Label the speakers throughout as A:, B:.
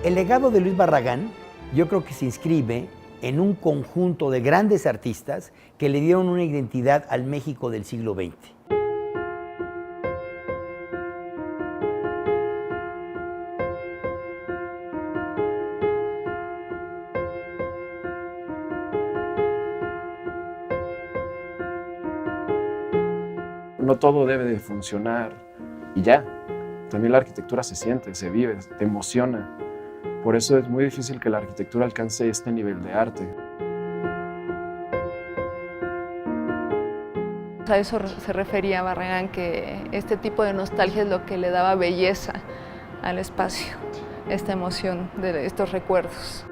A: El legado de Luis Barragán yo creo que se inscribe en un conjunto de grandes artistas que le dieron una identidad al México del siglo XX.
B: No todo debe de funcionar y ya. También la arquitectura se siente, se vive, te emociona. Por eso es muy difícil que la arquitectura alcance este nivel de arte.
C: A eso se refería Barragán, que este tipo de nostalgia es lo que le daba belleza al espacio, esta emoción de estos recuerdos.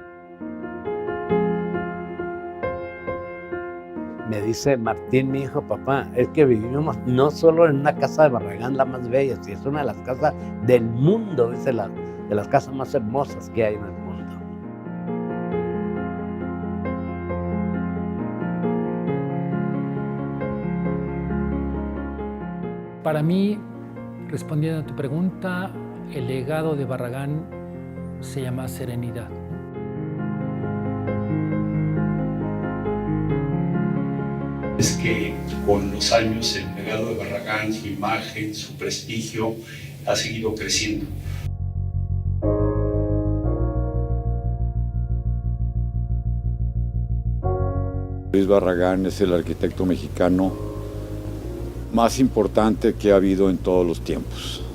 D: Me dice Martín, mi hijo, papá, es que vivimos no solo en una casa de Barragán, la más bella, sino es una de las casas del mundo, dice, de las casas más hermosas que hay en el mundo.
E: Para mí, respondiendo a tu pregunta, el legado de Barragán se llama serenidad.
F: Es que con los años el legado de Barragán, su imagen, su prestigio ha seguido creciendo.
G: Luis Barragán es el arquitecto mexicano más importante que ha habido en todos los tiempos.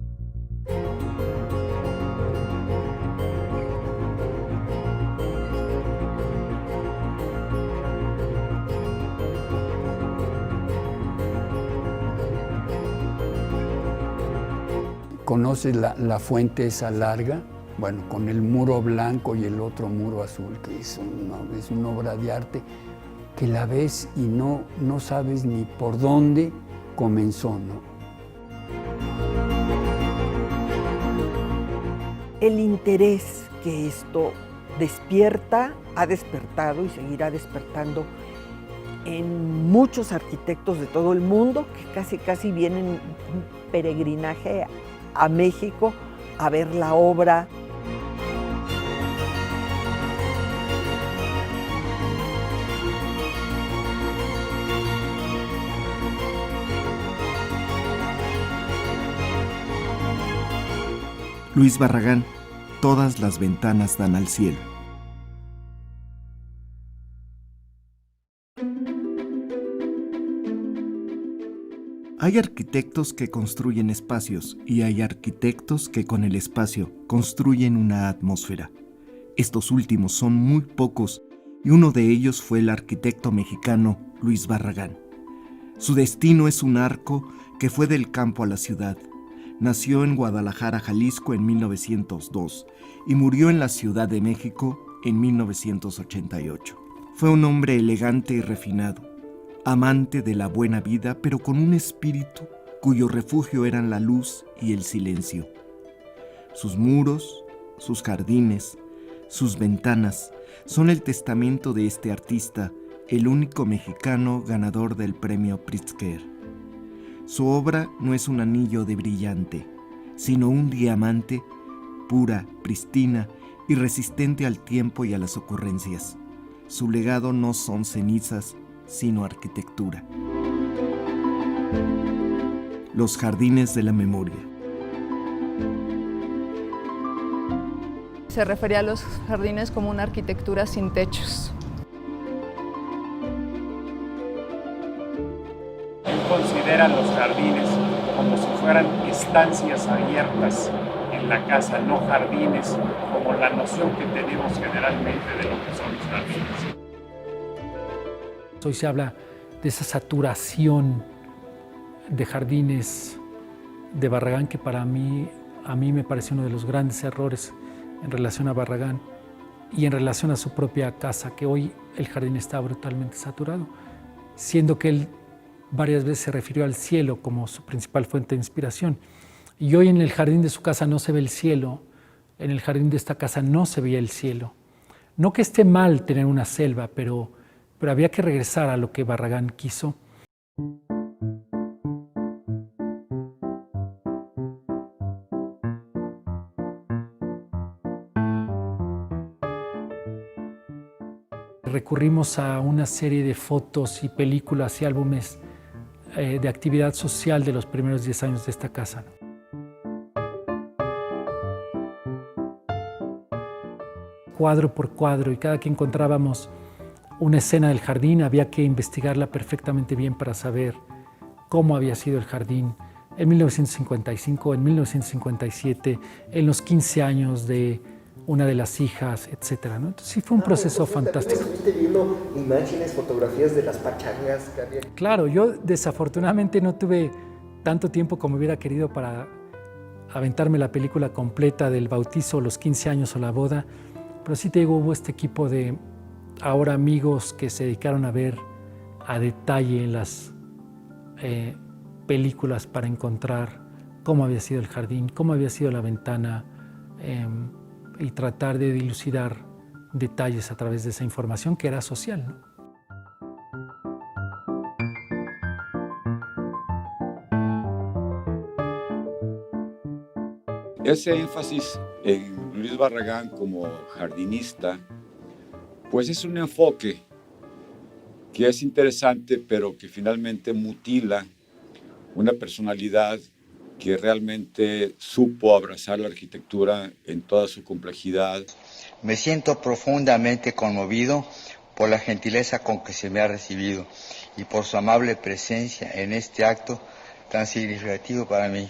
H: ¿Conoces la fuente esa larga? Bueno, con el muro blanco y el otro muro azul, que es una obra de arte que la ves y no sabes ni por dónde comenzó, ¿no?
I: El interés que esto despierta, ha despertado y seguirá despertando en muchos arquitectos de todo el mundo que casi vienen un peregrinaje a México a ver la obra.
J: Luis Barragán, todas las ventanas dan al cielo. Hay arquitectos que construyen espacios y hay arquitectos que con el espacio construyen una atmósfera. Estos últimos son muy pocos y uno de ellos fue el arquitecto mexicano Luis Barragán. Su destino es un arco que fue del campo a la ciudad. Nació en Guadalajara, Jalisco en 1902 y murió en la Ciudad de México en 1988. Fue un hombre elegante y refinado, amante de la buena vida, pero con un espíritu cuyo refugio eran la luz y el silencio. Sus muros, sus jardines, sus ventanas son el testamento de este artista, el único mexicano ganador del premio Pritzker. Su obra no es un anillo de brillante, sino un diamante, pura, pristina y resistente al tiempo y a las ocurrencias. Su legado no son cenizas, sino arquitectura. Los jardines de la memoria.
C: Se refería a los jardines como una arquitectura sin techos.
K: Él considera los jardines como si fueran estancias abiertas en la casa, no jardines como la noción que tenemos generalmente de lo que son los jardines.
E: Hoy se habla de esa saturación de jardines de Barragán que a mí me parece uno de los grandes errores en relación a Barragán y en relación a su propia casa, que hoy el jardín está brutalmente saturado, siendo que él varias veces se refirió al cielo como su principal fuente de inspiración. Y hoy en el jardín de su casa no se ve el cielo, en el jardín de esta casa no se veía el cielo. No que esté mal tener una selva, pero había que regresar a lo que Barragán quiso. Recurrimos a una serie de fotos y películas y álbumes de actividad social de los primeros 10 años de esta casa. Cuadro por cuadro, y cada que encontrábamos una escena del jardín había que investigarla perfectamente bien para saber cómo había sido el jardín en 1955, en 1957, en los 15 años de una de las hijas, etcétera, ¿no? Entonces sí fue un proceso fantástico.
L: ¿Estuviste viendo imágenes, fotografías de las pachangas que había?
E: Claro, yo desafortunadamente no tuve tanto tiempo como hubiera querido para aventarme la película completa del bautizo, los 15 años o la boda, pero sí te digo, hubo este equipo de ahora amigos que se dedicaron a ver a detalle en las películas para encontrar cómo había sido el jardín, cómo había sido la ventana, y tratar de dilucidar detalles a través de esa información que era social, ¿no?
G: Ese énfasis en Luis Barragán como jardinista, pues es un enfoque que es interesante, pero que finalmente mutila una personalidad que realmente supo abrazar la arquitectura en toda su complejidad.
M: Me siento profundamente conmovido por la gentileza con que se me ha recibido y por su amable presencia en este acto tan significativo para mí.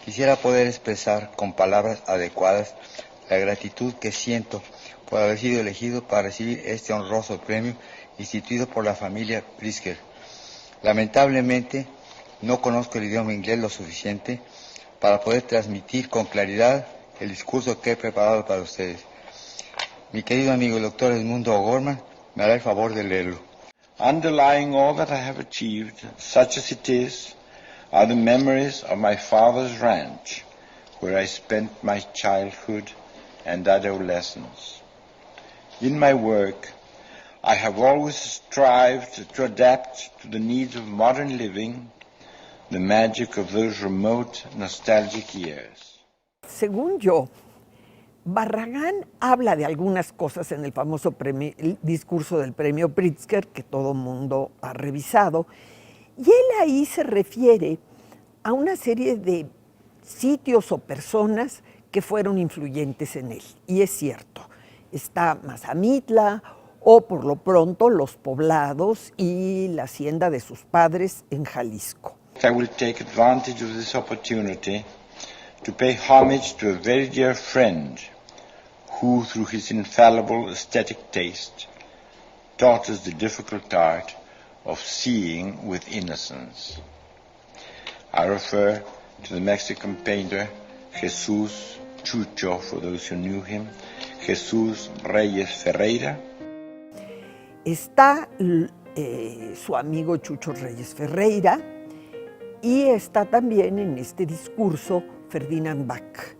M: Quisiera poder expresar con palabras adecuadas la gratitud que siento por haber sido elegido para recibir este honroso premio instituido por la familia Pritzker. Lamentablemente, no conozco el idioma inglés lo suficiente para poder transmitir con claridad el discurso que he preparado para ustedes. Mi querido amigo el doctor Edmundo O'Gorman me hará el favor de leerlo.
N: Underlying all that I have achieved, such as it is, are the memories of my father's ranch, where I spent my childhood and adolescence. In my work, I have always strived to adapt to the needs of modern living the magic of those remote, nostalgic years.
I: Según yo, Barragán habla de algunas cosas en el famoso el discurso del premio Pritzker, que todo mundo ha revisado, y él ahí se refiere a una serie de sitios o personas que fueron influyentes en él. Y es cierto, está Mazamitla, o por lo pronto los poblados y la hacienda de sus padres en Jalisco.
N: I will take advantage of this opportunity to pay homage to a very dear friend who, through his infallible aesthetic taste, taught us the difficult art of seeing with innocence. I refer to the Mexican painter Jesús Chucho, for those who knew him, Jesús Reyes Ferreira.
I: Está su amigo Chucho Reyes Ferreira, y está también en este discurso Ferdinand Bach,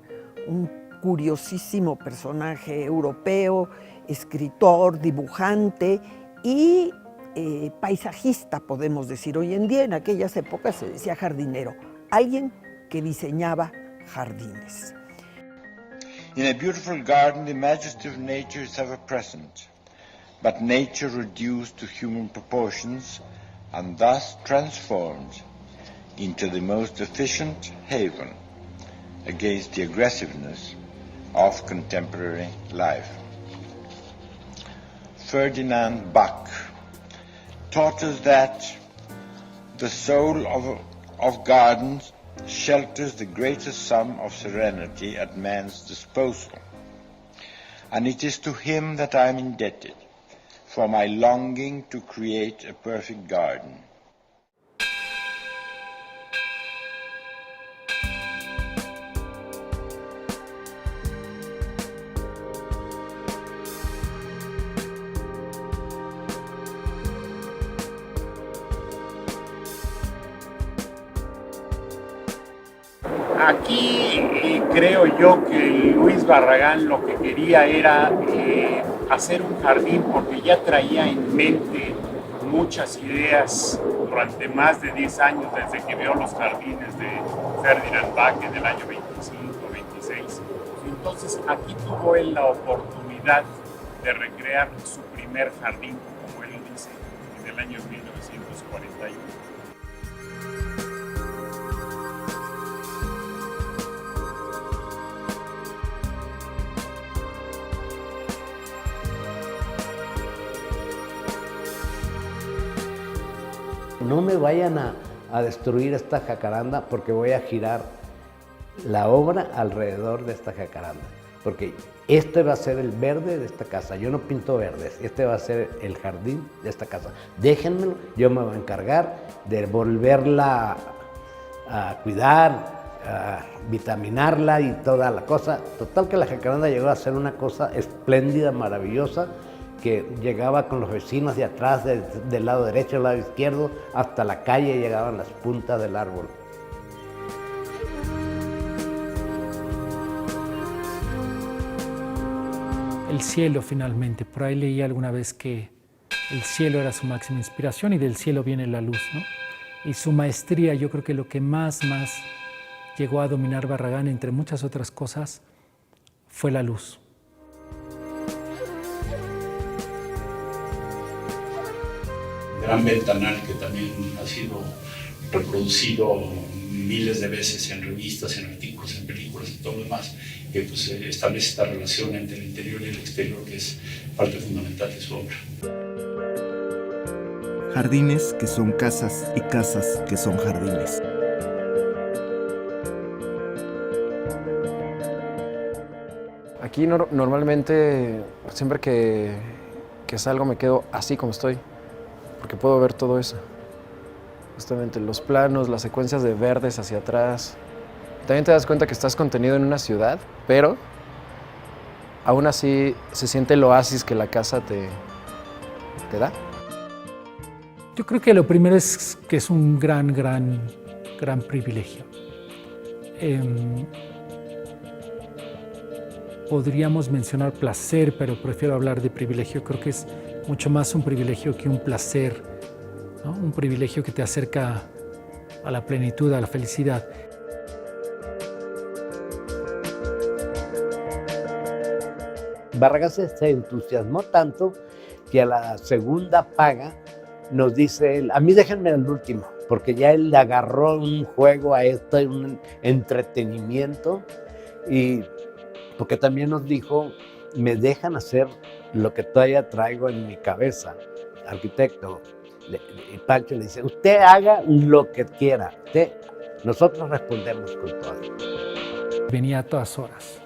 I: un curiosísimo personaje europeo, escritor, dibujante y paisajista, podemos decir hoy en día. En aquellas épocas se decía jardinero, alguien que diseñaba jardines.
N: In a beautiful garden, the majesty of nature is ever present, but nature reduced to human proportions and thus transformed into the most efficient haven against the aggressiveness of contemporary life. Ferdinand Bach taught us that the soul of gardens shelters the greatest sum of serenity at man's disposal, and it is to him that I am indebted for my longing to create a perfect garden.
K: Aquí creo yo que Luis Barragán lo que quería era hacer un jardín porque ya traía en mente muchas ideas durante más de 10 años desde que vio los jardines de Ferdinand Bach en el año 25, 26. Entonces aquí tuvo él la oportunidad de recrear su primer primer jardín, como él dice, en el año 1941.
D: No me vayan a destruir esta jacaranda porque voy a girar la obra alrededor de esta jacaranda. Porque este va a ser el verde de esta casa. Yo no pinto verdes, este va a ser el jardín de esta casa. Déjenmelo, yo me voy a encargar de volverla a cuidar, a vitaminarla y toda la cosa. Total que la jacaranda llegó a ser una cosa espléndida, maravillosa, que llegaba con los vecinos de atrás, del lado derecho, del lado izquierdo, hasta la calle llegaban las puntas del árbol.
E: El cielo, finalmente. Por ahí leí alguna vez que el cielo era su máxima inspiración y del cielo viene la luz, ¿no? Y su maestría, yo creo que lo que más llegó a dominar Barragán, entre muchas otras cosas, fue la luz.
F: Gran ventanal que también ha sido reproducido miles de veces en revistas, en artículos, en películas y todo lo demás, que pues, establece esta relación entre el interior y el exterior que es parte fundamental de su obra.
J: Jardines que son casas y casas que son jardines.
B: Aquí normalmente, siempre que salgo me quedo así como estoy, porque puedo ver todo eso. Justamente los planos, las secuencias de verdes hacia atrás. También te das cuenta que estás contenido en una ciudad, pero aún así se siente el oasis que la casa te da.
E: Yo creo que lo primero es que es un gran privilegio. Podríamos mencionar placer, pero prefiero hablar de privilegio. Creo que es mucho más un privilegio que un placer, ¿no? Un privilegio que te acerca a la plenitud, a la felicidad.
D: Barragán se entusiasmó tanto que a la segunda paga nos dice él, a mí déjenme el último, porque ya él le agarró un juego a esto, un entretenimiento, y porque también nos dijo, me dejan hacer lo que todavía traigo en mi cabeza, arquitecto. Y Pancho le dice, usted haga lo que quiera, nosotros respondemos con todo.
E: Venía a todas horas,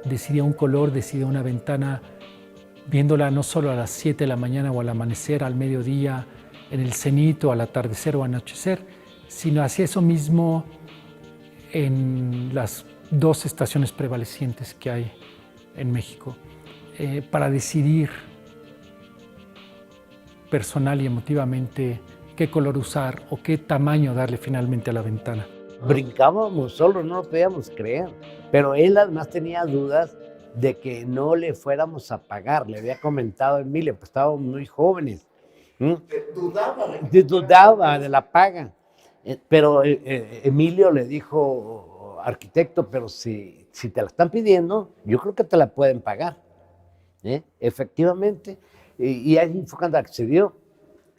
E: decidía un color, decidía una ventana, viéndola no solo a las 7 de la mañana o al amanecer, al mediodía, en el cenit o al atardecer o anochecer, sino hacía eso mismo en las 2 estaciones prevalecientes que hay en México, para decidir personal y emotivamente qué color usar o qué tamaño darle finalmente a la ventana.
D: Brincábamos solo, no lo podíamos creer, pero él además tenía dudas de que no le fuéramos a pagar. Le había comentado a Emilio, pues estábamos muy jóvenes. Dudaba de la paga, pero Emilio le dijo, arquitecto, pero si te la están pidiendo, yo creo que te la pueden pagar. Efectivamente, y ahí fue cuando accedió,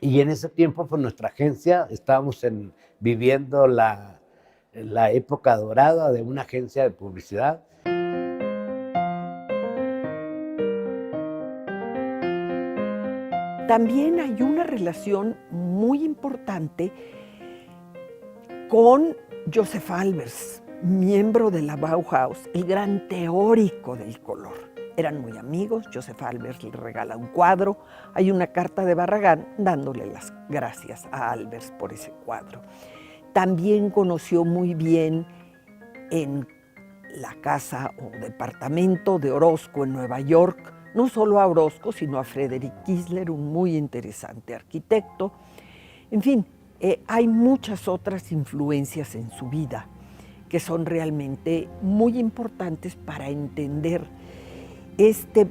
D: y en ese tiempo pues nuestra agencia, estábamos viviendo la época dorada de una agencia de publicidad.
I: También hay una relación muy importante con Joseph Albers, miembro de la Bauhaus, el gran teórico del color. Eran muy amigos, Joseph Albers le regala un cuadro, hay una carta de Barragán dándole las gracias a Albers por ese cuadro. También conoció muy bien en la casa o departamento de Orozco en Nueva York, no solo a Orozco, sino a Frederick Kiesler, un muy interesante arquitecto. En fin, hay muchas otras influencias en su vida que son realmente muy importantes para entender este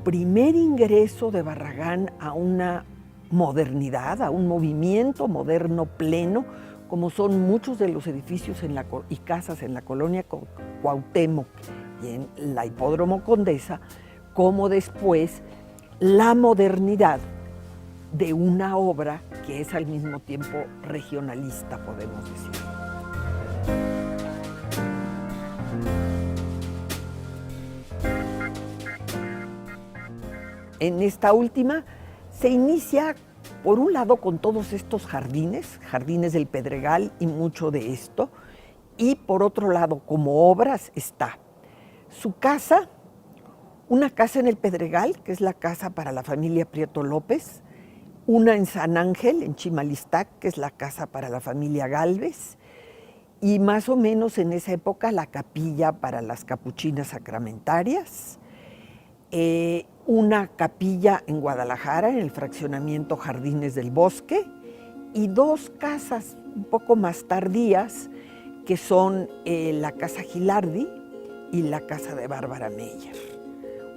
I: primer ingreso de Barragán a una modernidad, a un movimiento moderno pleno, como son muchos de los edificios y casas en la colonia Cuauhtémoc y en la Hipódromo Condesa, como después la modernidad de una obra que es al mismo tiempo regionalista, podemos decir. En esta última se inicia, por un lado, con todos estos jardines del Pedregal y mucho de esto, y por otro lado, como obras, está su casa, una casa en el Pedregal, que es la casa para la familia Prieto López, una en San Ángel, en Chimalistac, que es la casa para la familia Gálvez, y más o menos en esa época la capilla para las capuchinas sacramentarias, una capilla en Guadalajara, en el fraccionamiento Jardines del Bosque, y dos casas un poco más tardías, que son la Casa Gilardi y la Casa de Bárbara Meyer.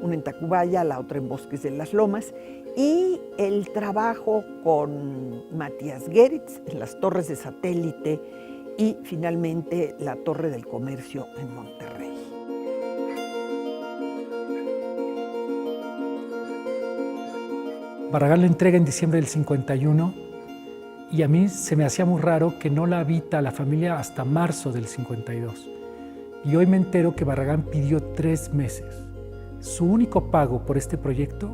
I: Una en Tacubaya, la otra en Bosques de las Lomas, y el trabajo con Matías Geritz en las Torres de Satélite y finalmente la Torre del Comercio en Monterrey.
E: Barragán la entrega en diciembre del 51 y a mí se me hacía muy raro que no la habita la familia hasta marzo del 52. Y hoy me entero que Barragán pidió 3 meses. Su único pago por este proyecto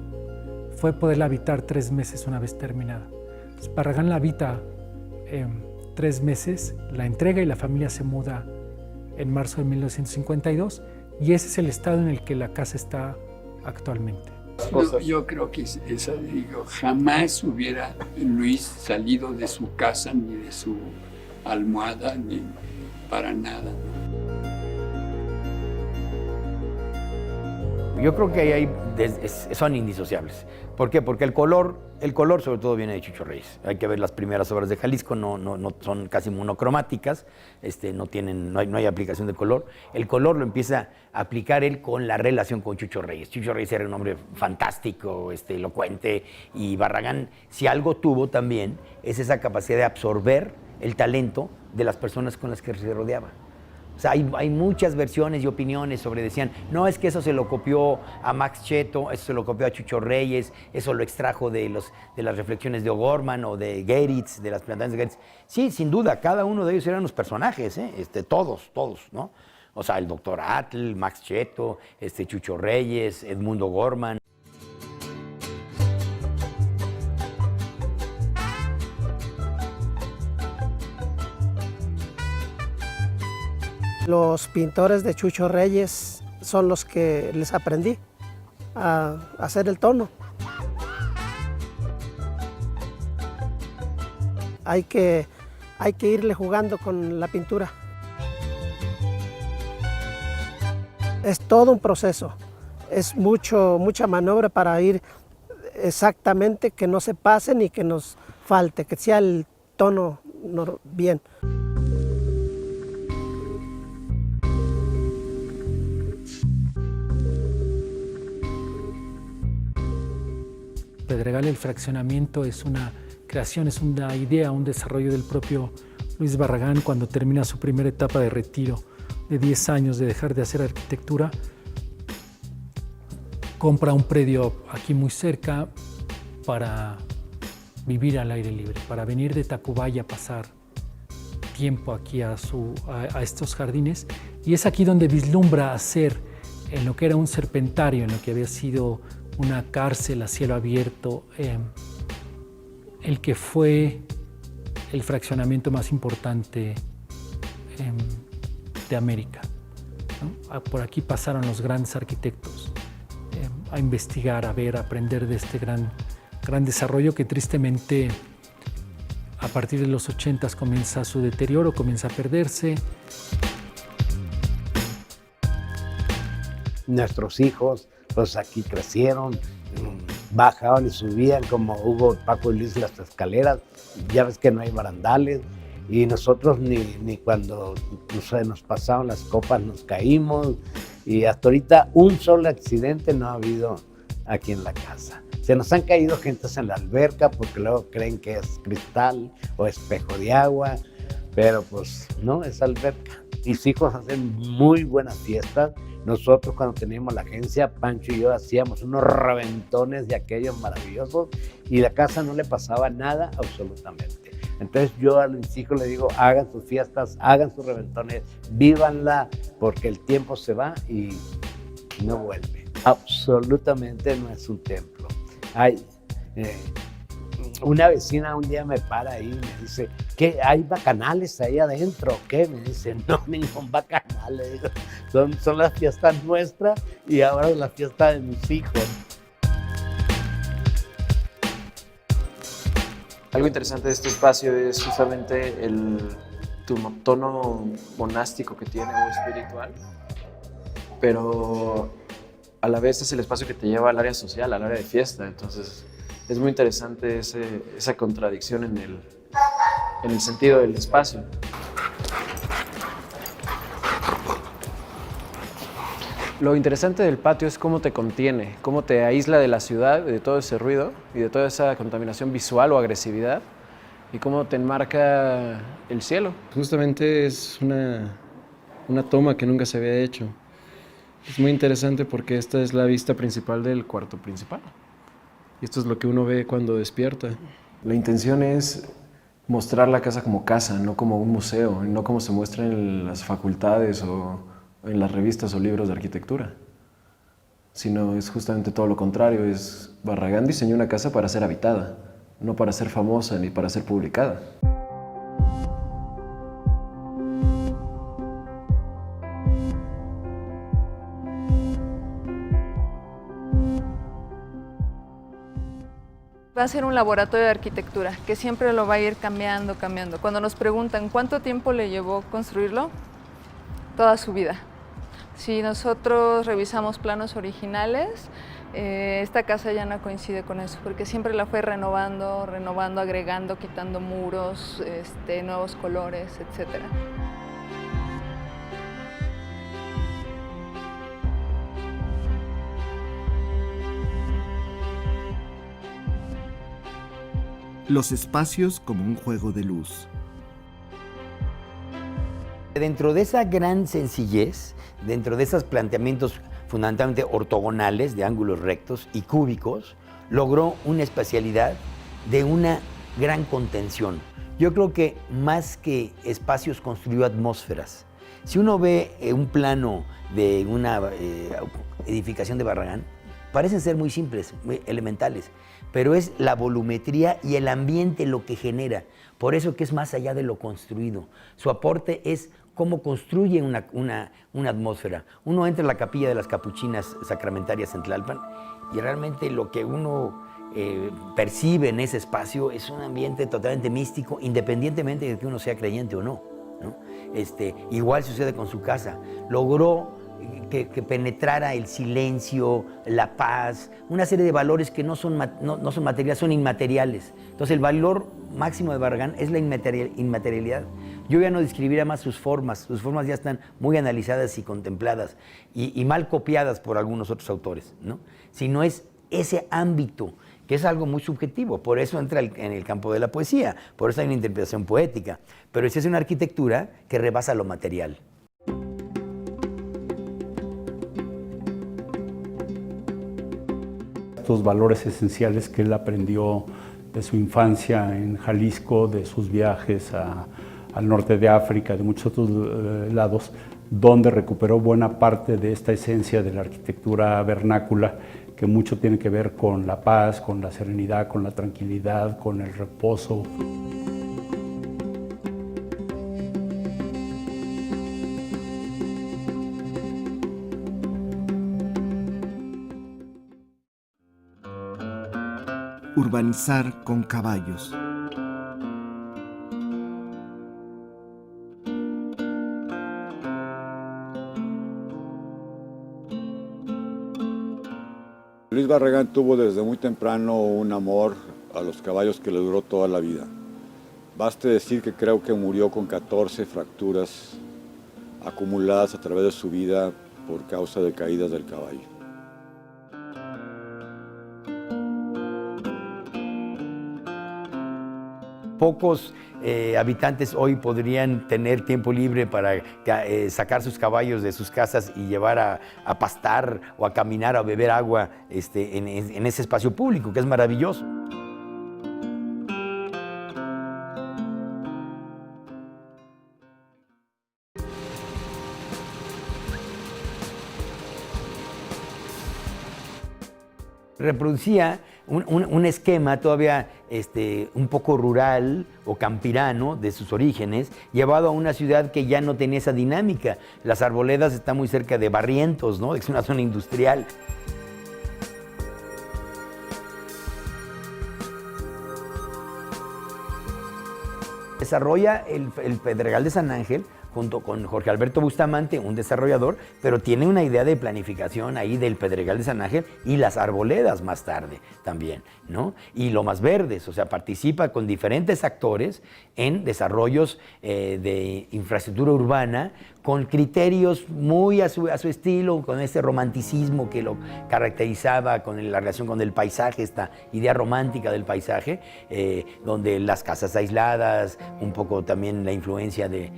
E: fue poderla habitar 3 meses una vez terminada. Entonces, Barragán la habita 3 meses, la entrega y la familia se muda en marzo de 1952 y ese es el estado en el que la casa está actualmente.
H: No, yo creo que jamás hubiera Luis salido de su casa ni de su almohada ni para nada.
A: Yo creo que ahí son indisociables. ¿Por qué? Porque el color sobre todo viene de Chucho Reyes. Hay que ver las primeras obras de Jalisco, no son casi monocromáticas, no hay aplicación de color. El color lo empieza a aplicar él con la relación con Chucho Reyes. Chucho Reyes era un hombre fantástico, elocuente, y Barragán, si algo tuvo también, es esa capacidad de absorber el talento de las personas con las que se rodeaba. O sea, hay muchas versiones y opiniones sobre, decían, no, es que eso se lo copió a Max Cheto, eso se lo copió a Chucho Reyes, eso lo extrajo de las reflexiones de O'Gorman o de Geritz, de las plantaciones de Geritz. Sí, sin duda, cada uno de ellos eran los personajes, todos, ¿no? O sea, el doctor Atl, Max Cheto, Chucho Reyes, Edmundo O'Gorman.
O: Los pintores de Chucho Reyes son los que les aprendí a hacer el tono. Hay que irle jugando con la pintura. Es todo un proceso, es mucha maniobra para ir exactamente, que no se pase ni que nos falte, que sea el tono bien.
E: Pedregal, el fraccionamiento, es una creación, es una idea, un desarrollo del propio Luis Barragán cuando termina su primera etapa de retiro de 10 años de dejar de hacer arquitectura. Compra un predio aquí muy cerca para vivir al aire libre, para venir de Tacubaya a pasar tiempo aquí a estos jardines. Y es aquí donde vislumbra hacer en lo que era un serpentario, en lo que había sido una cárcel a cielo abierto, el que fue el fraccionamiento más importante de América, ¿no? Por aquí pasaron los grandes arquitectos a investigar, a ver, a aprender de este gran desarrollo que tristemente a partir de los 80s comienza su deterioro, comienza a perderse.
D: Nuestros hijos pues aquí crecieron, bajaban y subían como Hugo, Paco y Luis las escaleras, ya ves que no hay barandales, y nosotros ni cuando nos pasaban las copas nos caímos, y hasta ahorita un solo accidente no ha habido aquí en la casa. Se nos han caído gentes en la alberca porque luego creen que es cristal o espejo de agua, pero pues no, es alberca. Mis hijos hacen muy buenas fiestas. Nosotros cuando teníamos la agencia, Pancho y yo hacíamos unos reventones de aquellos maravillosos y la casa no le pasaba nada absolutamente. Entonces yo a mis hijos les digo, hagan sus fiestas, hagan sus reventones, vívanla, porque el tiempo se va y no vuelve. Absolutamente no es un templo. Una vecina un día me para ahí y me dice, ¿qué? ¿Hay bacanales ahí adentro o qué? Me dice, no, ningún bacanales. Digo, son las fiestas nuestras y ahora la fiesta de mis hijos.
B: Algo interesante de este espacio es justamente el tono monástico que tiene o espiritual, pero a la vez es el espacio que te lleva al área social, al área de fiesta. Entonces es muy interesante esa contradicción en el sentido del espacio. Lo interesante del patio es cómo te contiene, cómo te aísla de la ciudad, de todo ese ruido y de toda esa contaminación visual o agresividad, y cómo te enmarca el cielo. Justamente es una toma que nunca se había hecho. Es muy interesante porque esta es la vista principal del cuarto principal. Y esto es lo que uno ve cuando despierta. La intención es mostrar la casa, no como un museo, no como se muestra en las facultades o en las revistas o libros de arquitectura, sino es justamente todo lo contrario. Barragán diseñó una casa para ser habitada, no para ser famosa ni para ser publicada.
C: Va a ser un laboratorio de arquitectura que siempre lo va a ir cambiando. Cuando nos preguntan cuánto tiempo le llevó construirlo, toda su vida. Si nosotros revisamos planos originales, esta casa ya no coincide con eso, porque siempre la fue renovando, agregando, quitando muros, nuevos colores, etc.
J: Los espacios como un juego de luz.
A: Dentro de esa gran sencillez, dentro de esos planteamientos fundamentalmente ortogonales, de ángulos rectos y cúbicos, logró una espacialidad de una gran contención. Yo creo que más que espacios construyó atmósferas. Si uno ve un plano de una edificación de Barragán, parecen ser muy simples, muy elementales, pero es la volumetría y el ambiente lo que genera. Por eso que es más allá de lo construido. Su aporte es cómo construye una atmósfera. Uno entra a la capilla de las Capuchinas Sacramentarias en Tlalpan y realmente lo que uno percibe en ese espacio es un ambiente totalmente místico, independientemente de que uno sea creyente o no, ¿no? Igual sucede con su casa. Logró que penetrara el silencio, la paz, una serie de valores que no son materiales, son inmateriales. Entonces el valor máximo de Barragán es la inmaterialidad. Yo ya no describiría más sus formas ya están muy analizadas y contempladas y mal copiadas por algunos otros autores, ¿no? Sino es ese ámbito, que es algo muy subjetivo, por eso entra en el campo de la poesía, por eso hay una interpretación poética, pero esa es una arquitectura que rebasa lo material.
F: Estos valores esenciales que él aprendió de su infancia en Jalisco, de sus viajes al norte de África, de muchos otros lados, donde recuperó buena parte de esta esencia de la arquitectura vernácula, que mucho tiene que ver con la paz, con la serenidad, con la tranquilidad, con el reposo.
J: Urbanizar con caballos.
G: Luis Barragán tuvo desde muy temprano un amor a los caballos que le duró toda la vida. Baste decir que creo que murió con 14 fracturas acumuladas a través de su vida por causa de caídas del caballo.
A: Pocos habitantes hoy podrían tener tiempo libre para sacar sus caballos de sus casas y llevar a pastar o a caminar o a beber agua en ese espacio público, que es maravilloso. Reproducía un esquema todavía un poco rural o campirano de sus orígenes, llevado a una ciudad que ya no tenía esa dinámica. Las Arboledas están muy cerca de Barrientos, ¿no? Es una zona industrial. Desarrolla el Pedregal de San Ángel junto con Jorge Alberto Bustamante, un desarrollador, pero tiene una idea de planificación ahí del Pedregal de San Ángel y las Arboledas más tarde también, ¿no? Y Lomas Verdes, o sea, participa con diferentes actores en desarrollos de infraestructura urbana con criterios muy a su estilo, con ese romanticismo que lo caracterizaba, con la relación con el paisaje, esta idea romántica del paisaje, donde las casas aisladas, un poco también la influencia de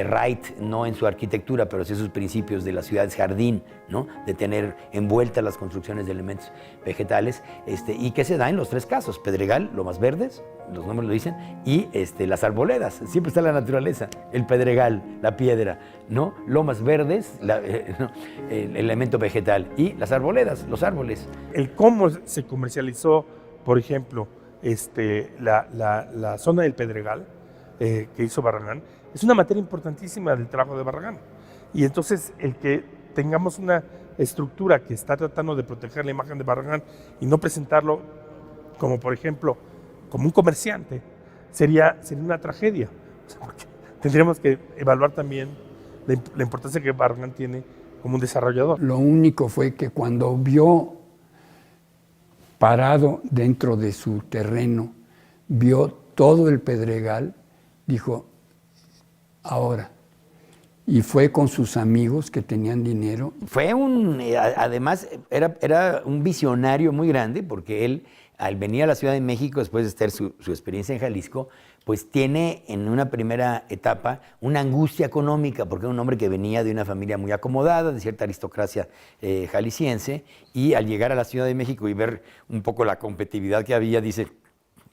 A: Wright, no en su arquitectura, pero sí sus principios de las ciudades jardín, ¿no? De tener envueltas las construcciones de elementos vegetales, y que se da en los tres casos: Pedregal, Lomas Verdes, los nombres lo dicen, y las Arboledas. Siempre está la naturaleza, el Pedregal, la piedra, ¿no? Lomas Verdes, el elemento vegetal, y las Arboledas, los árboles.
P: El cómo se comercializó, por ejemplo, la zona del Pedregal que hizo Barragán, es una materia importantísima del trabajo de Barragán. Y entonces el que tengamos una estructura que está tratando de proteger la imagen de Barragán y no presentarlo como, por ejemplo, como un comerciante, sería una tragedia. O sea, porque tendríamos que evaluar también la importancia que Barragán tiene como un desarrollador.
H: Lo único fue que cuando vio parado dentro de su terreno, vio todo el Pedregal, dijo: ahora. Y fue con sus amigos que tenían dinero.
A: Fue además, era un visionario muy grande, porque él, al venir a la Ciudad de México, después de tener su experiencia en Jalisco, pues tiene en una primera etapa una angustia económica, porque era un hombre que venía de una familia muy acomodada, de cierta aristocracia jalisciense, y al llegar a la Ciudad de México y ver un poco la competitividad que había, dice: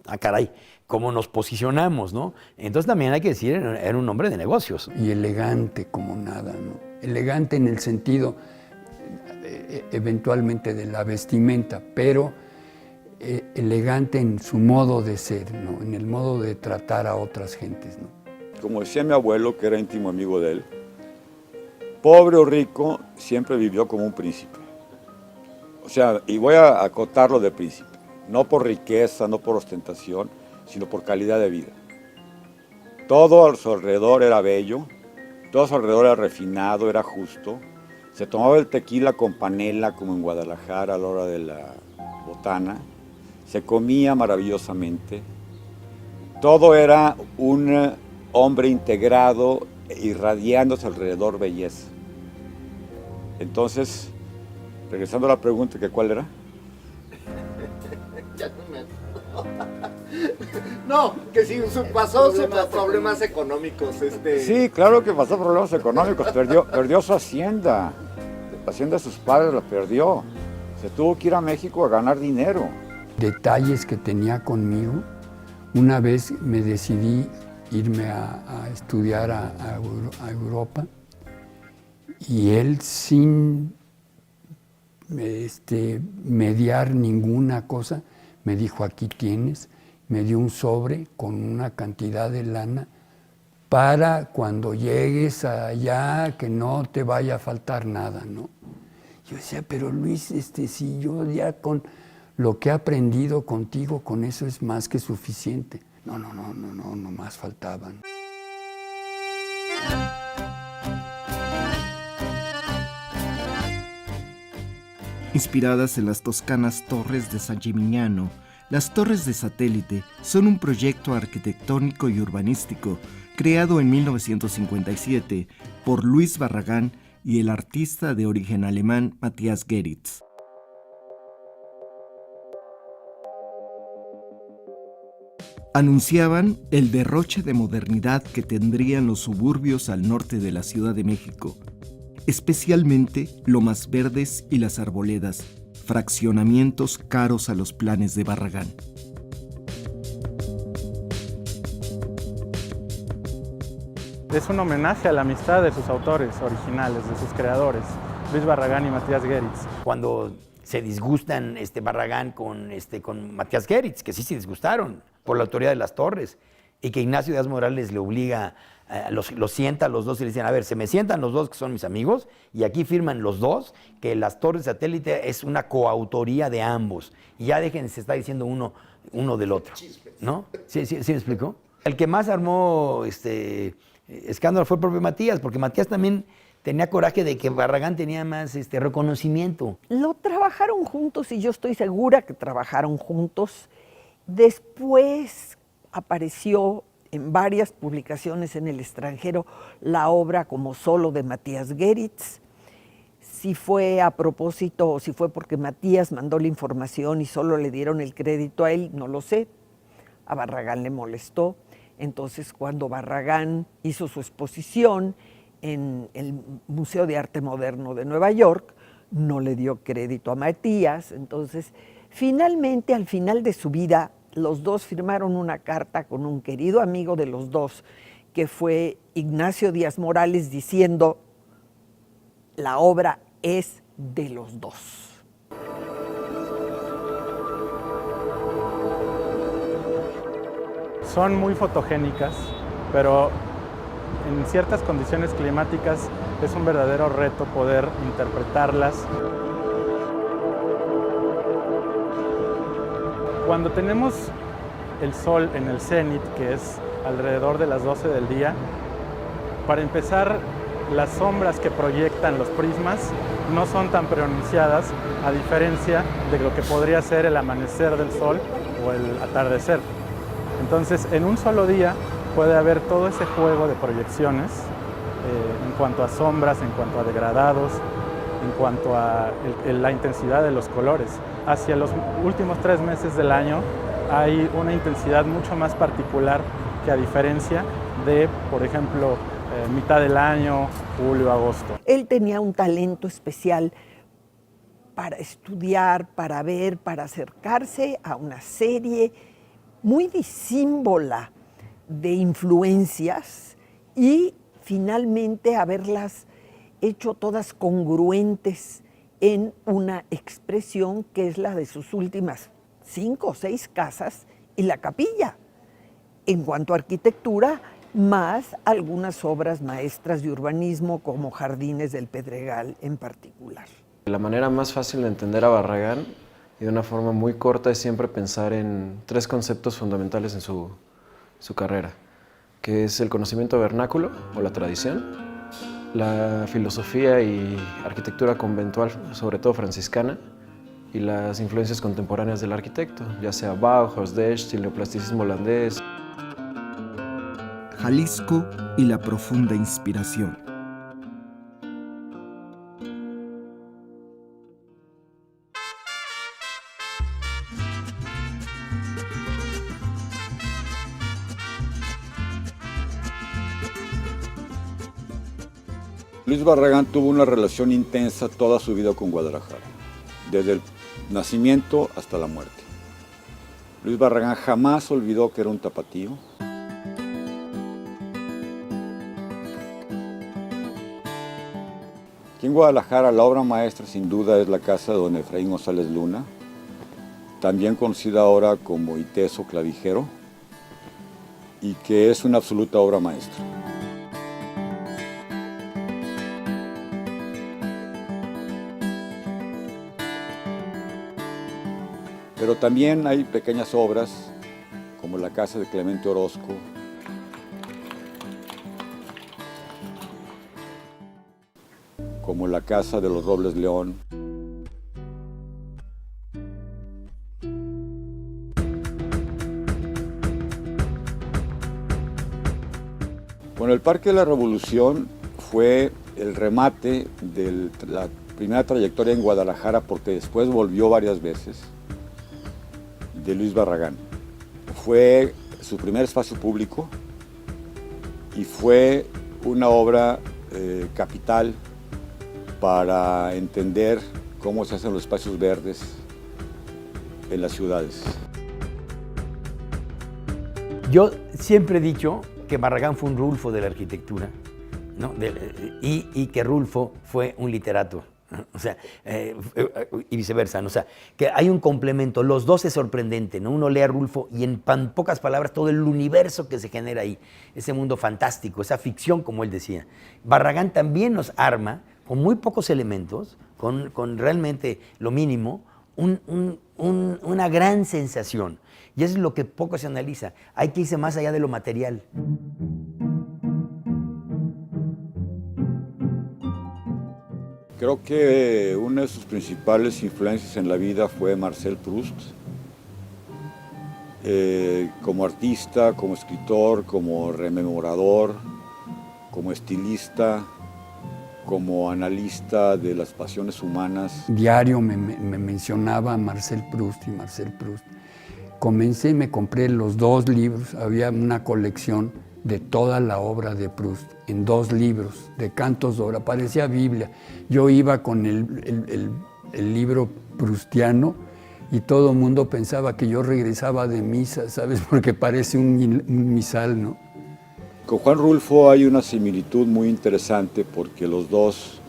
A: ah, caray, ¿cómo nos posicionamos, no? Entonces también hay que decir, era un hombre de negocios.
H: Y elegante como nada, ¿no? Elegante en el sentido, eventualmente, de la vestimenta, pero elegante en su modo de ser, ¿no? En el modo de tratar a otras gentes, ¿no?
G: Como decía mi abuelo, que era íntimo amigo de él, pobre o rico, siempre vivió como un príncipe. O sea, y voy a acotarlo de príncipe. No por riqueza, no por ostentación, sino por calidad de vida. Todo a su alrededor era bello, todo a su alrededor era refinado, era justo. Se tomaba el tequila con panela, como en Guadalajara a la hora de la botana. Se comía maravillosamente. Todo era un hombre integrado, irradiando a su alrededor belleza. Entonces, regresando a la pregunta, que ¿cuál era?
L: No, que si pasó problemas económicos.
G: Sí, claro que pasó problemas económicos. Perdió su hacienda. La hacienda de sus padres la perdió. Se tuvo que ir a México a ganar dinero.
H: Detalles que tenía conmigo. Una vez me decidí irme a estudiar a Europa, y él, sin mediar ninguna cosa, me dijo: aquí tienes. Me dio un sobre con una cantidad de lana para cuando llegues allá que no te vaya a faltar nada, ¿no? Yo decía: pero Luis, si yo ya con lo que he aprendido contigo, con eso es más que suficiente. No más faltaban.
J: Inspiradas en las toscanas torres de San Gimignano, las torres de satélite son un proyecto arquitectónico y urbanístico creado en 1957 por Luis Barragán y el artista de origen alemán Matthias Geritz. Anunciaban el derroche de modernidad que tendrían los suburbios al norte de la Ciudad de México, especialmente Lomas Verdes y Las Arboledas, fraccionamientos caros a los planes de Barragán.
Q: Es un homenaje a la amistad de sus autores originales, de sus creadores, Luis Barragán y Matías Geritz.
A: Cuando se disgustan Barragán con Matías Geritz, que sí se disgustaron por la autoridad de las torres, y que Ignacio Díaz Morales le obliga, los sienta a los dos y le dicen, a ver, se me sientan los dos que son mis amigos, y aquí firman los dos que las torres satélite es una coautoría de ambos, y ya dejen, se está diciendo uno del otro, ¿no? ¿Sí me explicó? El que más armó escándalo fue el propio Matías, porque Matías también tenía coraje de que Barragán tenía más reconocimiento.
I: Lo trabajaron juntos y yo estoy segura que trabajaron juntos. Después apareció en varias publicaciones en el extranjero la obra como solo de Matías Geritz. Si fue a propósito o si fue porque Matías mandó la información y solo le dieron el crédito a él, no lo sé. A Barragán le molestó. Entonces, cuando Barragán hizo su exposición en el Museo de Arte Moderno de Nueva York, no le dio crédito a Matías. Entonces, finalmente, al final de su vida, los dos firmaron una carta con un querido amigo de los dos, que fue Ignacio Díaz Morales, diciendo, la obra es de los dos.
Q: Son muy fotogénicas, pero en ciertas condiciones climáticas es un verdadero reto poder interpretarlas. Cuando tenemos el sol en el cenit, que es alrededor de las 12 del día, para empezar, las sombras que proyectan los prismas no son tan pronunciadas, a diferencia de lo que podría ser el amanecer del sol o el atardecer. Entonces, en un solo día puede haber todo ese juego de proyecciones en cuanto a sombras, en cuanto a degradados, en cuanto a la intensidad de los colores. Hacia los últimos 3 meses del año hay una intensidad mucho más particular que a diferencia de, por ejemplo, mitad del año, julio, agosto.
I: Él tenía un talento especial para estudiar, para ver, para acercarse a una serie muy disímbola de influencias y finalmente haberlas hecho todas congruentes en una expresión que es la de sus últimas 5 o 6 casas y la capilla. En cuanto a arquitectura, más algunas obras maestras de urbanismo como Jardines del Pedregal en particular.
B: La manera más fácil de entender a Barragán y de una forma muy corta es siempre pensar en 3 conceptos fundamentales en su carrera, que es el conocimiento vernáculo o la tradición, la filosofía y arquitectura conventual, sobre todo franciscana, y las influencias contemporáneas del arquitecto, ya sea Bauhaus, Dest, el neoplasticismo holandés.
J: Jalisco y la profunda inspiración.
G: Luis Barragán tuvo una relación intensa toda su vida con Guadalajara, desde el nacimiento hasta la muerte. Luis Barragán jamás olvidó que era un tapatío. Aquí en Guadalajara la obra maestra sin duda es la casa de don Efraín González Luna, también conocida ahora como Iteso Clavijero, y que es una absoluta obra maestra. Pero también hay pequeñas obras, como la casa de Clemente Orozco, como la casa de los Robles León. Bueno, el Parque de la Revolución fue el remate de la primera trayectoria en Guadalajara, porque después volvió varias veces, de Luis Barragán. Fue su primer espacio público y fue una obra capital para entender cómo se hacen los espacios verdes en las ciudades.
A: Yo siempre he dicho que Barragán fue un Rulfo de la arquitectura, ¿no? Y que Rulfo fue un literato, ¿no? O sea, y viceversa, ¿no? O sea, que hay un complemento, los dos es sorprendente, ¿no? Uno lee a Rulfo y en pocas palabras todo el universo que se genera ahí, ese mundo fantástico, esa ficción, como él decía. Barragán también nos arma, con muy pocos elementos, con realmente lo mínimo, una gran sensación. Y eso es lo que poco se analiza. Hay que irse más allá de lo material.
G: Creo que una de sus principales influencias en la vida fue Marcel Proust. Como artista, como escritor, como rememorador, como estilista, como analista de las pasiones humanas.
H: Diario me mencionaba a Marcel Proust y Marcel Proust. Comencé y me compré los 2 libros, había una colección de toda la obra de Proust, en 2 libros, de cantos de obra, parecía Biblia. Yo iba con el libro proustiano y todo el mundo pensaba que yo regresaba de misa, ¿sabes? Porque parece un misal, ¿no?
G: Con Juan Rulfo hay una similitud muy interesante porque los dos,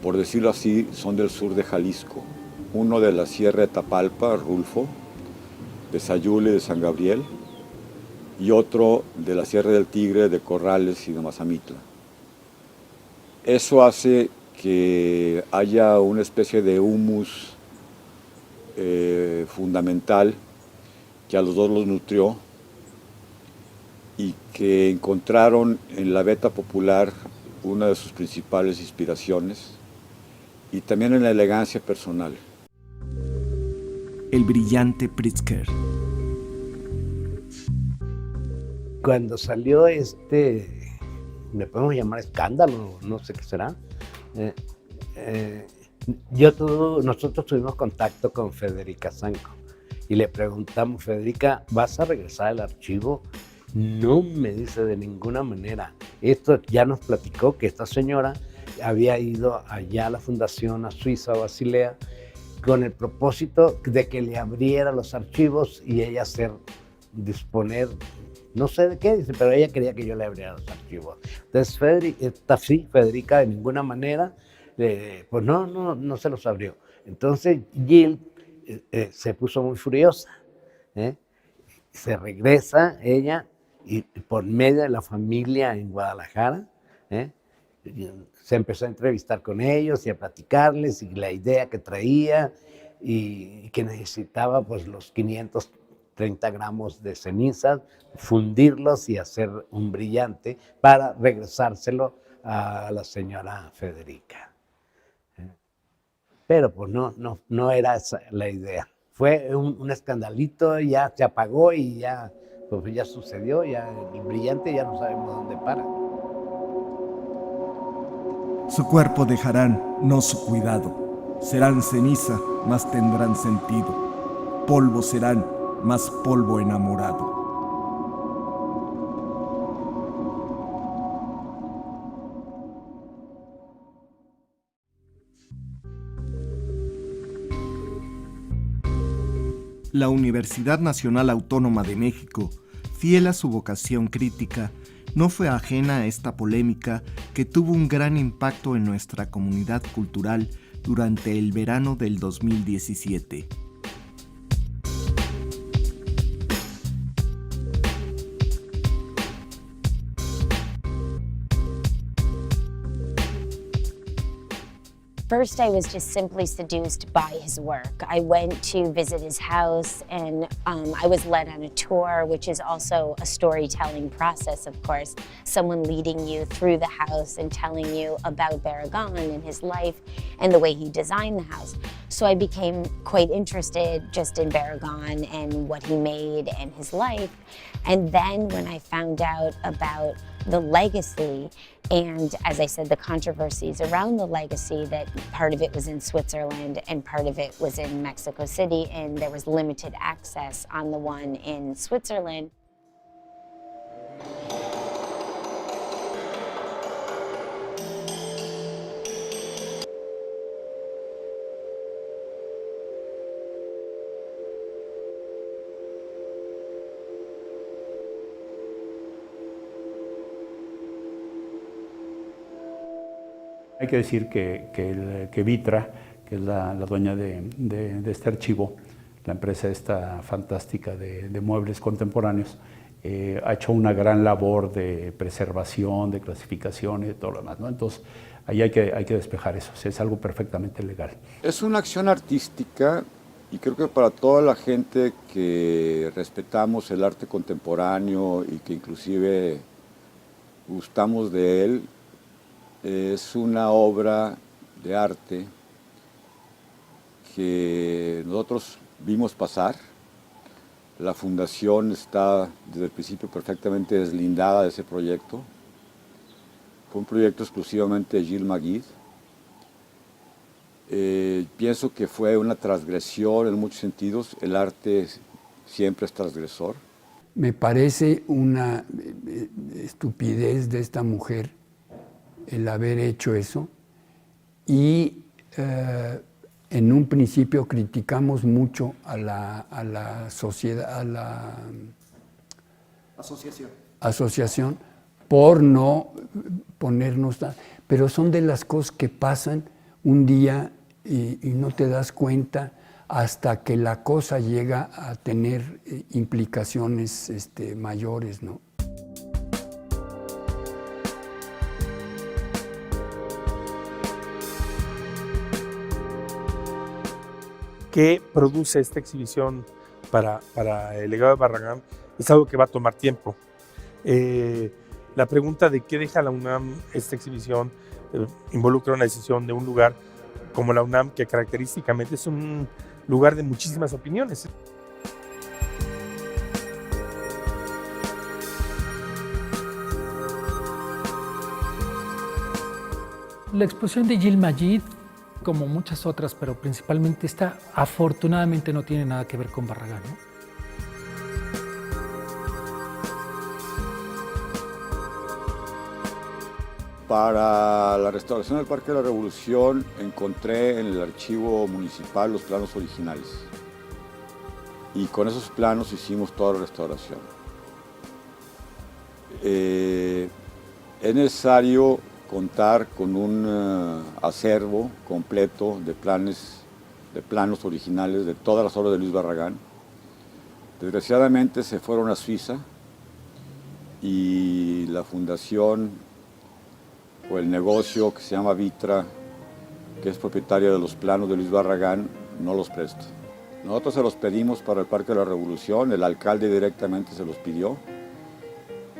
G: por decirlo así, son del sur de Jalisco. Uno de la Sierra de Tapalpa, Rulfo, de Sayule, de San Gabriel, y otro de la Sierra del Tigre, de Corrales y de Mazamitla. Eso hace que haya una especie de humus fundamental que a los dos los nutrió y que encontraron en la veta popular una de sus principales inspiraciones y también en la elegancia personal.
J: El brillante Pritzker.
D: Cuando salió me podemos llamar escándalo, no sé qué será, nosotros tuvimos contacto con Federica Zanco y le preguntamos, Federica, ¿vas a regresar al archivo? No, me dice, de ninguna manera. Esto ya nos platicó que esta señora había ido allá a la fundación, a Suiza, a Basilea, con el propósito de que le abriera los archivos y ella disponer, no sé de qué, dice, pero ella quería que yo le abriera los archivos. Entonces Federica de ninguna manera, pues no se los abrió. Entonces Jill se puso muy furiosa, se regresa ella y por medio de la familia en Guadalajara, se empezó a entrevistar con ellos y a platicarles y la idea que traía y que necesitaba pues los 530 gramos de cenizas, fundirlos y hacer un brillante para regresárselo a la señora Federica. Pero pues no era esa la idea. Fue un escandalito, ya se apagó y ya, pues ya sucedió, ya el brillante ya no sabemos dónde para.
J: Su cuerpo dejarán, no su cuidado. Serán ceniza, mas tendrán sentido. Polvo serán, mas polvo enamorado. La Universidad Nacional Autónoma de México, fiel a su vocación crítica, no fue ajena a esta polémica que tuvo un gran impacto en nuestra comunidad cultural durante el verano del 2017.
R: First, I was just simply seduced by his work. I went to visit his house and I was led on a tour, which is also a storytelling process, of course. Someone leading you through the house and telling you about Barragán and his life and the way he designed the house. So I became quite interested just in Barragán and what he made and his life. And then when I found out about the legacy and, as I said, the controversies around the legacy, that part of it was in Switzerland and part of it was in Mexico City, and there was limited access on the one in Switzerland.
S: Hay que decir que Vitra, que es la dueña de este archivo, la empresa esta fantástica de muebles contemporáneos, ha hecho una gran labor de preservación, de clasificación y de todo lo demás, ¿no? Entonces, ahí hay que despejar eso, o sea, es algo perfectamente legal.
G: Es una acción artística y creo que para toda la gente que respetamos el arte contemporáneo y que inclusive gustamos de él, es una obra de arte que nosotros vimos pasar. La fundación está desde el principio perfectamente deslindada de ese proyecto. Fue un proyecto exclusivamente de Gilles Magid. Pienso que fue una transgresión en muchos sentidos. El arte siempre es transgresor.
H: Me parece una estupidez de esta mujer el haber hecho eso, y en un principio criticamos mucho a la sociedad, a la asociación por no ponernos, pero son de las cosas que pasan un día y no te das cuenta hasta que la cosa llega a tener implicaciones mayores, ¿no?
P: ¿Qué produce esta exhibición para el legado de Barragán? Es algo que va a tomar tiempo. La pregunta de qué deja la UNAM esta exhibición involucra una decisión de un lugar como la UNAM, que característicamente es un lugar de muchísimas opiniones.
E: La exposición de Gilles Magid, como muchas otras, pero principalmente esta, afortunadamente no tiene nada que ver con Barragán, ¿no?
G: Para la restauración del Parque de la Revolución encontré en el archivo municipal los planos originales y con esos planos hicimos toda la restauración. Es necesario contar con un acervo completo de planos originales de todas las obras de Luis Barragán. Desgraciadamente se fueron a Suiza y la fundación o el negocio que se llama Vitra, que es propietaria de los planos de Luis Barragán, no los presta. Nosotros se los pedimos para el Parque de la Revolución, el alcalde directamente se los pidió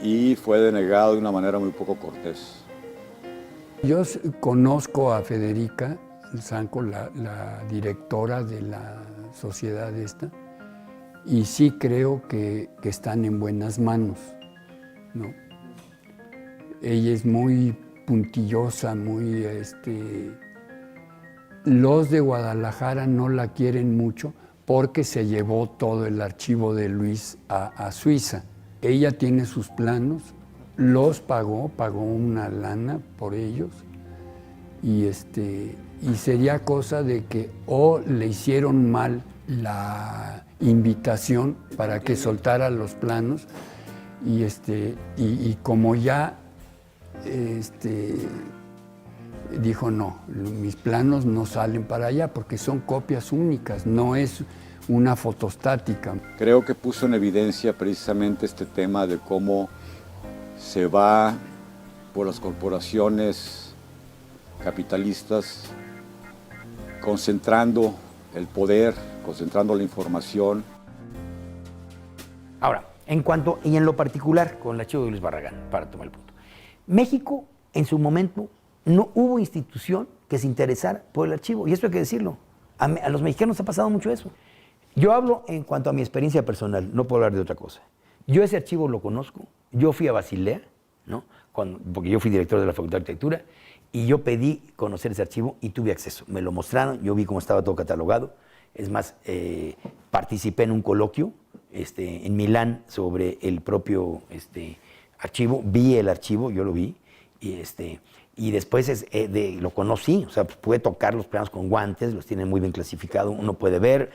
G: y fue denegado de una manera muy poco cortés.
H: Yo conozco a Federica Zanco, la directora de la sociedad esta, y sí creo que están en buenas manos, ¿no? Ella es muy puntillosa, muy... Los de Guadalajara no la quieren mucho porque se llevó todo el archivo de Luis a Suiza. Ella tiene sus planos, los pagó una lana por ellos y sería cosa de que o le hicieron mal la invitación para que soltara los planos y como ya dijo no, mis planos no salen para allá porque son copias únicas, no es una fotostática.
G: Creo que puso en evidencia precisamente este tema de cómo se va por las corporaciones capitalistas concentrando el poder, concentrando la información.
A: Ahora, en cuanto, y en lo particular, con el archivo de Luis Barragán, para tomar el punto. México, en su momento, no hubo institución que se interesara por el archivo, y esto hay que decirlo. A los mexicanos ha pasado mucho eso. Yo hablo en cuanto a mi experiencia personal, no puedo hablar de otra cosa. Yo ese archivo lo conozco, yo fui a Basilea, ¿no? Porque yo fui director de la Facultad de Arquitectura, y yo pedí conocer ese archivo y tuve acceso. Me lo mostraron, yo vi cómo estaba todo catalogado. Es más, participé en un coloquio en Milán sobre el propio archivo, vi el archivo, yo lo vi, y después lo conocí, o sea, pude tocar los planos con guantes, los tienen muy bien clasificados, uno puede ver.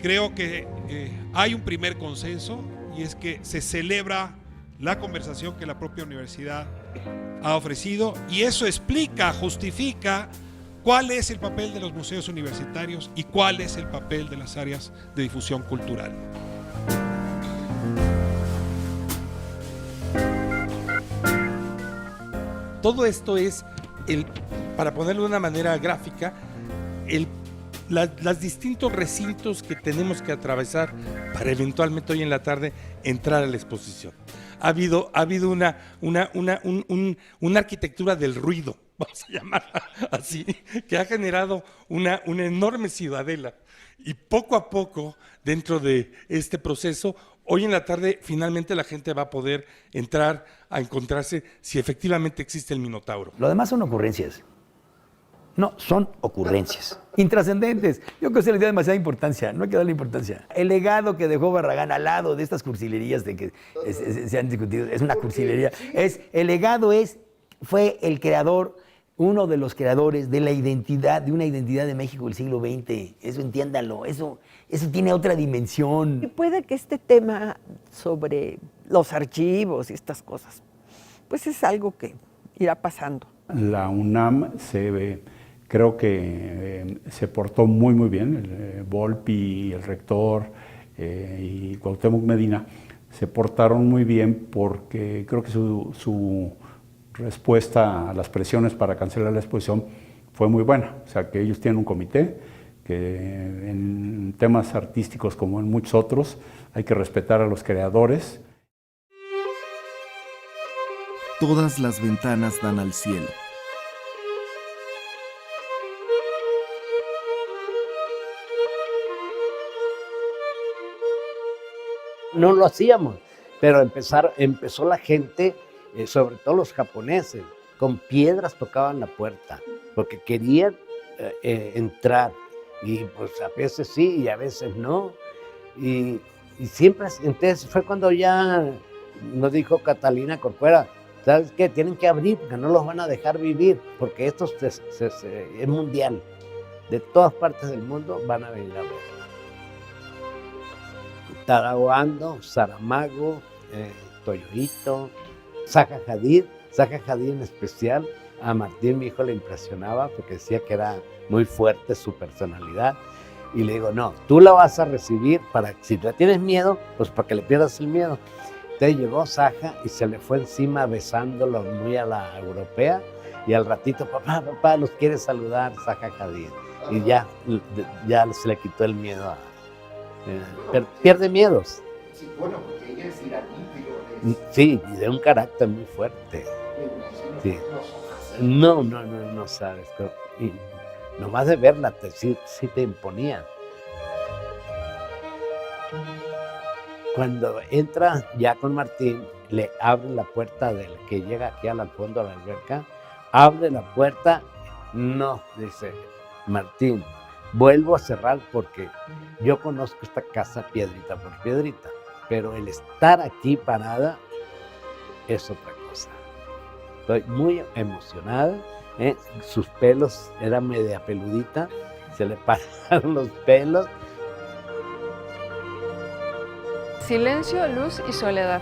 T: Creo que hay un primer consenso y es que se celebra la conversación que la propia universidad ha ofrecido y eso explica, justifica cuál es el papel de los museos universitarios y cuál es el papel de las áreas de difusión cultural.
P: Todo esto es, para ponerlo de una manera gráfica, los distintos recintos que tenemos que atravesar para eventualmente hoy en la tarde entrar a la exposición. Ha habido una arquitectura del ruido, vamos a llamarla así, que ha generado una enorme ciudadela. Y poco a poco, dentro de este proceso, hoy en la tarde finalmente la gente va a poder entrar a encontrarse si efectivamente existe el Minotauro.
A: Lo demás son ocurrencias. No, son ocurrencias intrascendentes. Yo creo que se les da demasiada importancia, no hay que darle importancia. El legado que dejó Barragán al lado de estas cursilerías de que se han discutido, es una cursilería. El legado fue el creador, uno de los creadores de la identidad, de una identidad de México del siglo XX. Eso entiéndanlo, eso tiene otra dimensión.
I: Y puede que este tema sobre los archivos y estas cosas, pues es algo que irá pasando.
S: La UNAM creo que se portó muy bien, el Volpi y el rector y Cuauhtémoc Medina se portaron muy bien porque creo que su respuesta a las presiones para cancelar la exposición fue muy buena. O sea, que ellos tienen un comité, que en temas artísticos como en muchos otros hay que respetar a los creadores.
J: Todas las ventanas dan al cielo.
D: No lo hacíamos, pero empezó la gente, sobre todo los japoneses, con piedras tocaban la puerta, porque querían entrar, y pues a veces sí y a veces no, y siempre, entonces fue cuando ya nos dijo Catalina Corcuera, ¿sabes qué? Tienen que abrir, porque no los van a dejar vivir, porque esto es mundial, de todas partes del mundo van a venir a ver. Tarahuando, Saramago, Toyohito, Zaha Hadid en especial. A Martín, mi hijo, le impresionaba porque decía que era muy fuerte su personalidad. Y le digo, no, tú la vas a recibir si le tienes miedo, pues para que le pierdas el miedo. Entonces llegó Zaha y se le fue encima besándolo muy a la europea. Y al ratito, papá, los quiere saludar Zaha Hadid. Y ya se le quitó el miedo pierde miedos.
L: Sí, bueno, porque ella es iraní,
D: Sí, y de un carácter muy fuerte. Sí. No sabes. Y nomás de verla, sí te imponía. Cuando entra ya con Martín, le abre la puerta del que llega aquí al fondo de la alberca, abre la puerta, no, dice Martín, vuelvo a cerrar porque yo conozco esta casa piedrita por piedrita, pero el estar aquí parada es otra cosa. Estoy muy emocionada, sus pelos, era media peludita, se le pararon los pelos.
C: Silencio, luz y soledad.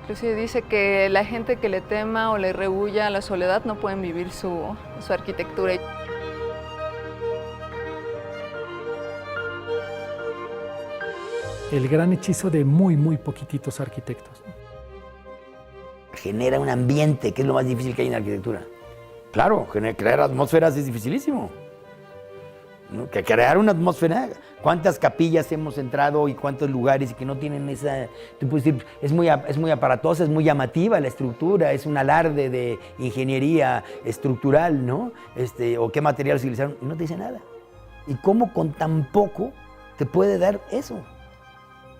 C: Inclusive dice que la gente que le tema o le rehuya a la soledad no pueden vivir su arquitectura.
E: El gran hechizo de muy poquititos arquitectos.
A: Genera un ambiente, que es lo más difícil que hay en la arquitectura. Claro, crear atmósferas es dificilísimo. ¿No? Que crear una atmósfera, cuántas capillas hemos entrado y cuántos lugares y que no tienen esa, tú puedes decir, es muy aparatosa, es muy llamativa la estructura, es un alarde de ingeniería estructural, ¿no? O qué materiales utilizaron, y no te dice nada. ¿Y cómo con tan poco te puede dar eso?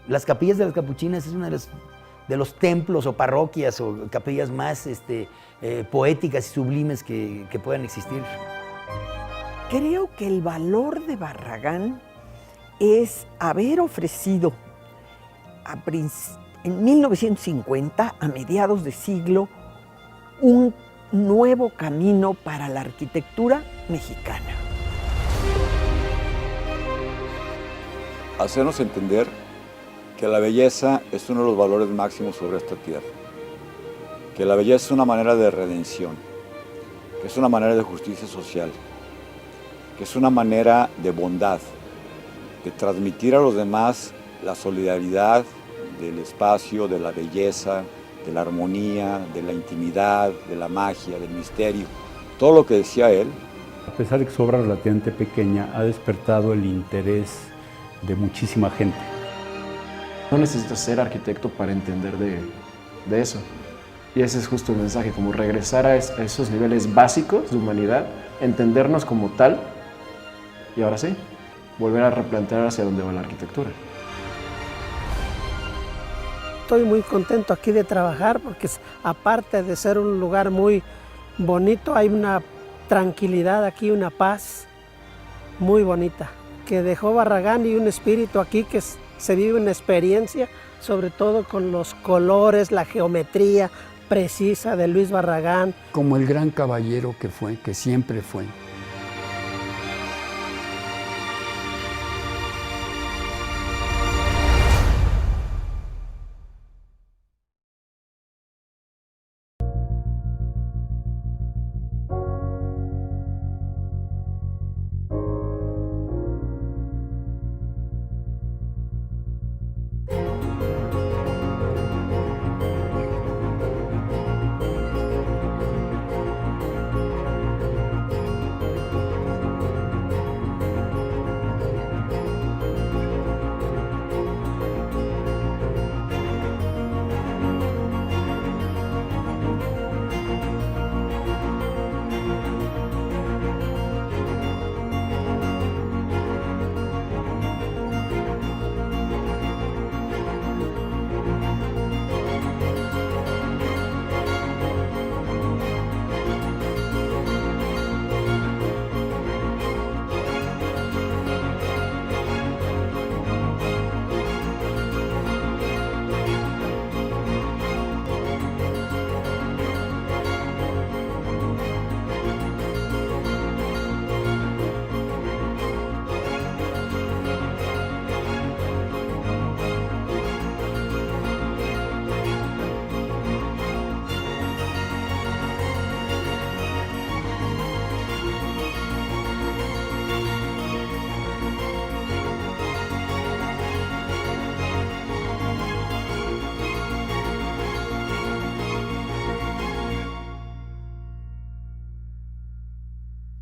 A: Las capillas de las capuchinas es uno de los templos o parroquias o capillas más poéticas y sublimes que puedan existir.
I: Creo que el valor de Barragán es haber ofrecido en 1950, a mediados de siglo, un nuevo camino para la arquitectura mexicana.
G: Hacernos entender que la belleza es uno de los valores máximos sobre esta tierra, que la belleza es una manera de redención, que es una manera de justicia social, que es una manera de bondad, de transmitir a los demás la solidaridad del espacio, de la belleza, de la armonía, de la intimidad, de la magia, del misterio. Todo lo que decía él.
S: A pesar de que su obra relativamente pequeña, ha despertado el interés de muchísima gente.
B: No necesitas ser arquitecto para entender de eso. Y ese es justo el mensaje, como regresar a esos niveles básicos de humanidad, entendernos como tal, y ahora sí, volver a replantear hacia dónde va la arquitectura.
O: Estoy muy contento aquí de trabajar porque aparte de ser un lugar muy bonito, hay una tranquilidad aquí, una paz muy bonita que dejó Barragán y un espíritu aquí que se vive una experiencia, sobre todo con los colores, la geometría precisa de Luis Barragán.
H: Como el gran caballero que fue, que siempre fue.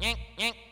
U: Ñe, Ñe.